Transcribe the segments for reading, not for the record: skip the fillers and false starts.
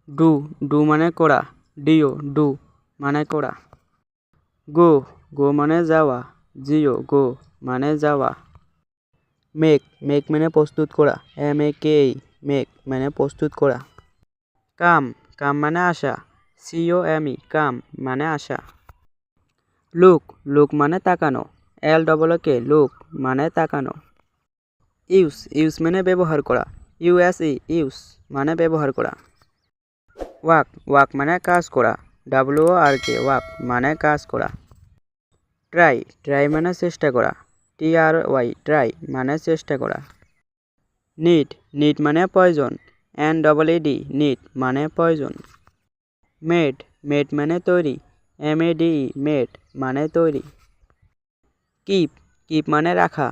Do do মানে করা, deo do মানে করা। গো গো মানে যাওয়া, জিও গো মানে যাওয়া। মেক মেক মানে প্রস্তুত করা, MEK মেক মানে প্রস্তুত করা। কাম কাম মানে আসা, COME কাম মানে আসা। লুক লুক মানে তাকানো, LOOK লুক মানে তাকানো। ইউজ ইউজ মানে ব্যবহার করা, USE ইউজ মানে ব্যবহার করা। ওয়াক ওয়াক মানে কাজ করা, WORK ওয়াক মানে কাজ করা। ট্রাই ট্রাই মানে চেষ্টা করা, TRY ট্রাই মানে চেষ্টা করা। নিড নিড মানে প্রয়োজন, NEED নিড মানে প্রয়োজন। মেড মেড মানে তৈরি, MEDE মেড মানে তৈরি। কিপ কিপ মানে রাখা,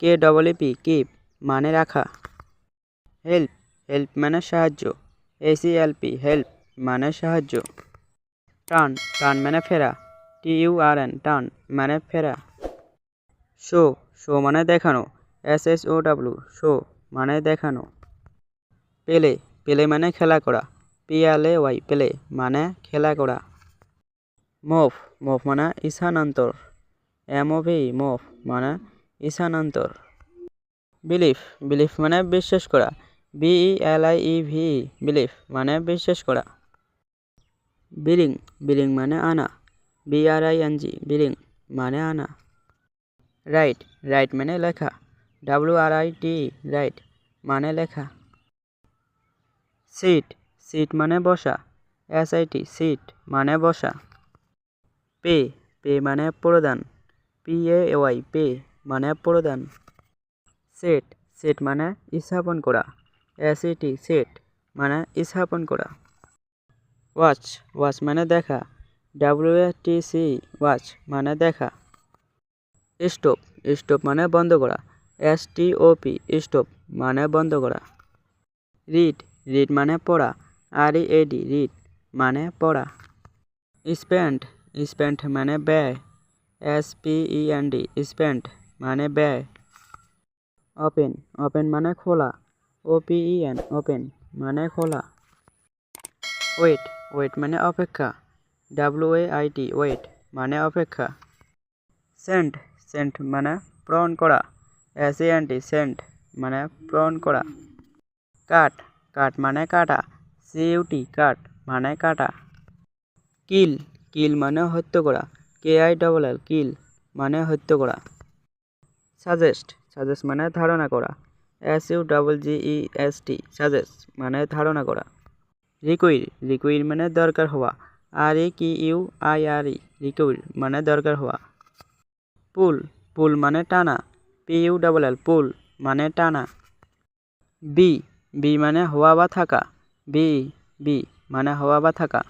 KEEP কিপ মানে রাখা। হেল্প হেল্প মানে সাহায্য, HELP হেল্প মানে সাহায্য। টার্ন টার্ন মানে ফেরা, TURN টার্ন মানে ফেরা। শো শো মানে দেখানো, SHOW শো মানে দেখানো। পেলে পেলে মানে খেলা করা, PLAY পেলে মানে খেলা করা। মুভ মুভ মানে স্থানান্তর, MOV মুভ মানে স্থানান্তর। বিলিফ বিলিফ মানে বিশ্বাস করা, BELIEV বিলিফ মানে বিশ্বাস করা। বিলিং বিলিং মানে আনা, BRING বিলিং মানে আনা। রাইট রাইট মানে লেখা, WRITE রাইট মানে লেখা। সিট সিট মানে বসা, SIT সিট মানে বসা। পে পে মানে প্রদান, PAY পে মানে প্রদান। সেট সেট মানে স্থাপন করা, SET সেট মানে স্থাপন করা। ওয়াচ ওয়াচ মানে দেখা, WATC ওয়াচ মানে দেখা। স্টপ স্টপ মানে বন্ধ করা, STOP স্টপ মানে বন্ধ করা। রিড রিড মানে পড়া, READ রিড মানে পড়া। স্পেন্ড স্পেন্ড মানে ব্যয়, SPEND স্পেন্ড মানে ব্যয়। ওপেন ওপেন মানে খোলা, OPEN ওপেন মানে খোলা। ওয়েট ওয়েট মানে অপেক্ষা, WAIT ওয়েট মানে অপেক্ষা। সেন্ড সেন্ড মানে প্রেরণ করা, SEND সেন্ড মানে প্রেরণ করা। কাট কাট মানে কাটা, CUT কাট মানে কাটা। কিল কিল মানে হত্যা করা, KILL কিল মানে হত্যা করা। সাজেস্ট সাজেস্ট মানে ধারণা করা, SUGGEST সাজেস্ট মানে ধারণা করা। রিকুইর রিকুইর মানে দরকার হওয়া, REQUIRE রিকুইর মানে দরকার হওয়া। পুল পুল মানে টানা, PULL পুল মানে টানা। বি বি মানে হওয়া বা থাকা, বি মানে হওয়া বা থাকা।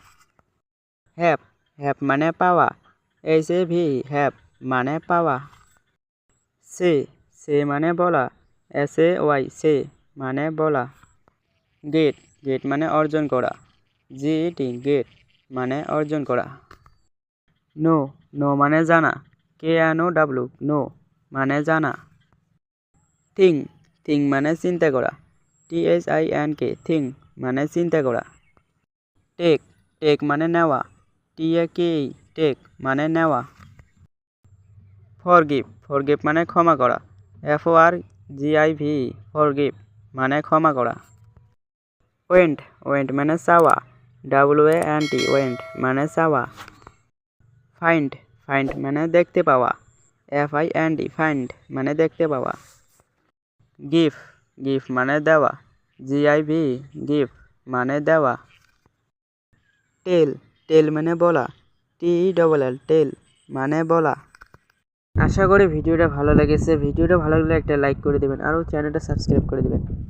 হ্যাভ হ্যাভ মানে পাওয়া, HAV হ্যাভ মানে পাওয়া। সে সে মানে বলা, SAY সে মানে বলা। গেট গেট মানে অর্জন করা, GET গেট মানে অর্জন করা। নো নো মানে জানা, KNOW নো মানে জানা। থিং থিং মানে চিন্তা করা, THINK থিং মানে চিন্তা করা। টেক টেক মানে নেওয়া, TAKE টেক মানে নেওয়া। ফরগিভ ফরগিভ মানে ক্ষমা করা, FORGIV ফরগিভ মানে ক্ষমা করা। ওয়েন্ট ওয়েন্ট মানে চাওয়া, WANT ওয়েন্ট মানে চাওয়া। ফাইন্ড ফাইন্ড মানে দেখতে পাওয়া, FIND ফাইন্ড মানে দেখতে পাওয়া। গিভ গিভ মানে দেওয়া, GIV গিভ মানে দেওয়া। টেল টেল মানে বলা, TELL টেল মানে বলা। আশা করি ভিডিওটা ভালো লেগেছে। ভিডিওটা ভালো লাগলে একটা লাইক করে দেবেন আর চ্যানেলটা সাবস্ক্রাইব করে দেবেন।